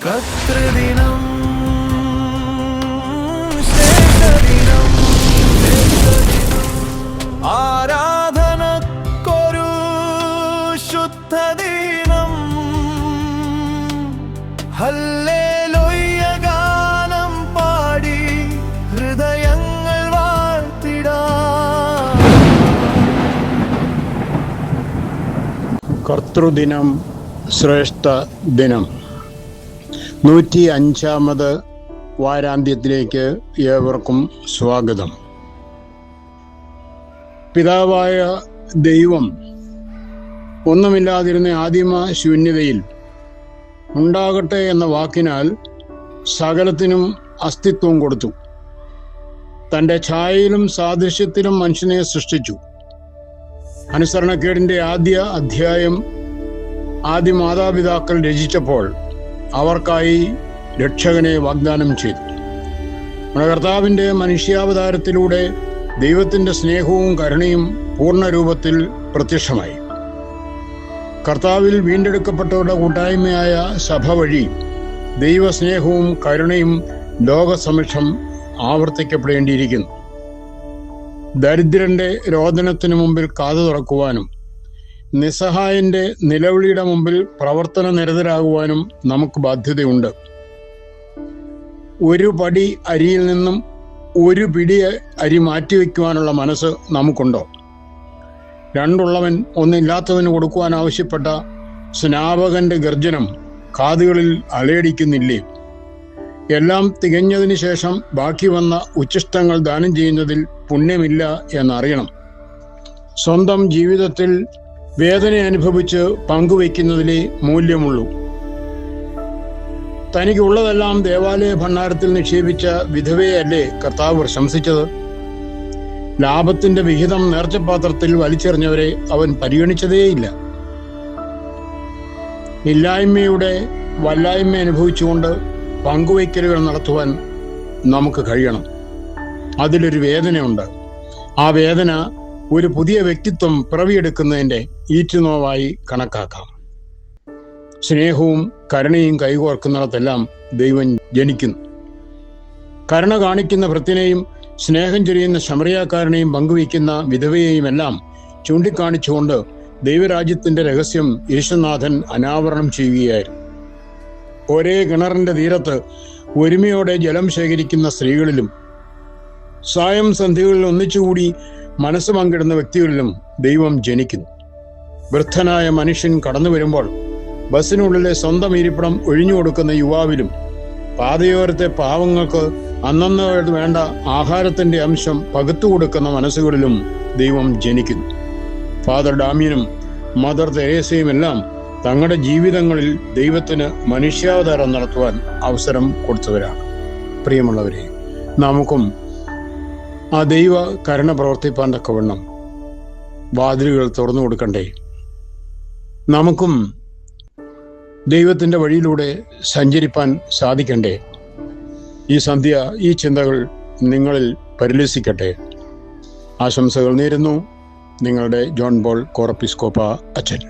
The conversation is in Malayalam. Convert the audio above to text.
കർത്തൃദിനം ശ്രേഷ്ഠദിനം ആരാധനക്കൊരു ശുദ്ധദിനം ഹല്ലേലൂയ ഗാനം പാടി ഹൃദയങ്ങൾ വാഴ്ത്തിടാം. കർത്തൃദിനം ശ്രേഷ്ഠ ദിനം 105ാമത് വാരാന്ത്യത്തിലേക്ക് ഏവർക്കും സ്വാഗതം. പിതാവായ ദൈവം ഒന്നുമില്ലാതിരുന്ന ആദിമ ശൂന്യതയിൽ ഉണ്ടാകട്ടെ എന്ന വാക്കിനാൽ സകലത്തിനും അസ്തിത്വം കൊടുത്തു. തൻ്റെ ഛായയിലും സാദൃശ്യത്തിലും മനുഷ്യനെ സൃഷ്ടിച്ചു. അനുസരണക്കേടിൻ്റെ ആദ്യ അധ്യായം ആദ്യ മാതാപിതാക്കൾ രചിച്ചപ്പോൾ അവർക്കായി രക്ഷകനെ വാഗ്ദാനം ചെയ്തു. നമ്മുടെ കർത്താവിൻ്റെ മനുഷ്യാവതാരത്തിലൂടെ ദൈവത്തിൻ്റെ സ്നേഹവും കരുണയും പൂർണ്ണരൂപത്തിൽ പ്രത്യക്ഷമായി. കർത്താവിൽ വീണ്ടെടുക്കപ്പെട്ടവരുടെ കൂട്ടായ്മയായ സഭ വഴി ദൈവസ്നേഹവും കരുണയും ലോകസമക്ഷം ആവർത്തിക്കപ്പെടേണ്ടിയിരിക്കുന്നു. ദരിദ്രന്റെ രോദനത്തിനു മുമ്പിൽ കാതു തുറക്കുവാനും നിസ്സഹായന്റെ നിലവിളിയുടെ മുമ്പിൽ പ്രവർത്തന നിരതരാകുവാനും നമുക്ക് ബാധ്യതയുണ്ട്. ഒരു പടി അരിയിൽ നിന്നും ഒരു പിടി അരി മാറ്റിവെക്കുവാനുള്ള മനസ്സ് നമുക്കുണ്ടോ? രണ്ടുള്ളവൻ ഒന്നില്ലാത്തവന് കൊടുക്കുവാൻ ആവശ്യപ്പെട്ട സ്നാപകന്റെ ഗർജനം കാതുകളിൽ അലയടിക്കുന്നില്ലേ? എല്ലാം തികഞ്ഞതിന് ശേഷം ബാക്കി വന്ന ഉച്ഛിഷ്ടങ്ങൾ ദാനം ചെയ്യുന്നതിൽ പുണ്യമില്ല എന്നറിയണം. സ്വന്തം ജീവിതത്തിൽ വേദന അനുഭവിച്ച് പങ്കുവയ്ക്കുന്നതിലേ മൂല്യമുള്ളൂ. തനിക്കുള്ളതെല്ലാം ദേവാലയ ഭണ്ഡാരത്തിൽ നിക്ഷേപിച്ച വിധവയെയല്ലേ കർത്താവ് പ്രശംസിച്ചത്? ലാഭത്തിന്റെ വിഹിതം നേർച്ചപാത്രത്തിൽ വലിച്ചെറിഞ്ഞവരെ അവൻ പരിഗണിച്ചതേയില്ല. ഇല്ലായ്മയുടെ വല്ലായ്മ അനുഭവിച്ചുകൊണ്ട് പങ്കുവയ്ക്കലുകൾ നടത്തുവാൻ നമുക്ക് കഴിയണം. അതിലൊരു വേദനയുണ്ട്. ആ വേദന ഒരു പുതിയ വ്യക്തിത്വം പിറവിയെടുക്കുന്നതിൻ്റെ ഈറ്റുനോവായി കണക്കാക്കാം. സ്നേഹവും കരുണയും കൈകോർക്കുന്നിടത്തെല്ലാം ദൈവം ജനിക്കുന്നു. കരുണ കാണിക്കുന്ന ഭൃത്യനെയും സ്നേഹം ചൊരിയുന്ന ശമറിയാക്കാരനെയും പങ്കുവയ്ക്കുന്ന വിധവയെയും എല്ലാം ചൂണ്ടിക്കാണിച്ചുകൊണ്ട് ദൈവരാജ്യത്തിന്റെ രഹസ്യം യേശുനാഥൻ അനാവരണം ചെയ്യുകയായിരുന്നു. ഒരേ കിണറിന്റെ തീരത്ത് ഒരുമയോടെ ജലം ശേഖരിക്കുന്ന സ്ത്രീകളിലും സായം സന്ധ്യകളിൽ ഒന്നിച്ചുകൂടി മനസ്സ് പങ്കിടുന്ന വ്യക്തികളിലും ദൈവം ജനിക്കുന്നു. വൃദ്ധനായ മനുഷ്യൻ കടന്നു വരുമ്പോൾ ബസ്സിനുള്ളിലെ സ്വന്തം ഇരിപ്പിടം ഒഴിഞ്ഞു കൊടുക്കുന്ന യുവാവിലും പാതയോരത്തെ പാവങ്ങൾക്ക് അന്നന്ന് വേണ്ട ആഹാരത്തിന്റെ അംശം പകുത്തു കൊടുക്കുന്ന മനസ്സുകളിലും ദൈവം ജനിക്കുന്നു. ഫാദർ ഡാമിയനും മദർ തെരേസയും എല്ലാം തങ്ങളുടെ ജീവിതങ്ങളിൽ ദൈവത്തിന് മനുഷ്യാവതാരം നടത്തുവാൻ അവസരം കൊടുത്തവരാണ്. പ്രിയമുള്ളവരെ, നമുക്കും ആ ദൈവ കരുണ പ്രവർത്തിപ്പാൻ തക്കവണ്ണം വാതിലുകൾ തുറന്നു കൊടുക്കണ്ടേ? നമുക്കും ദൈവത്തിൻ്റെ വഴിയിലൂടെ സഞ്ചരിപ്പാൻ സാധിക്കണ്ടേ? ഈ സന്ധ്യ ഈ ചിന്തകൾ നിങ്ങളിൽ പരിലസിക്കട്ടെ. ആശംസകൾ നേരുന്നു. നിങ്ങളുടെ ജോൺ പോൾ കോറപ്പിസ്കോപ്പ അച്ഛൻ.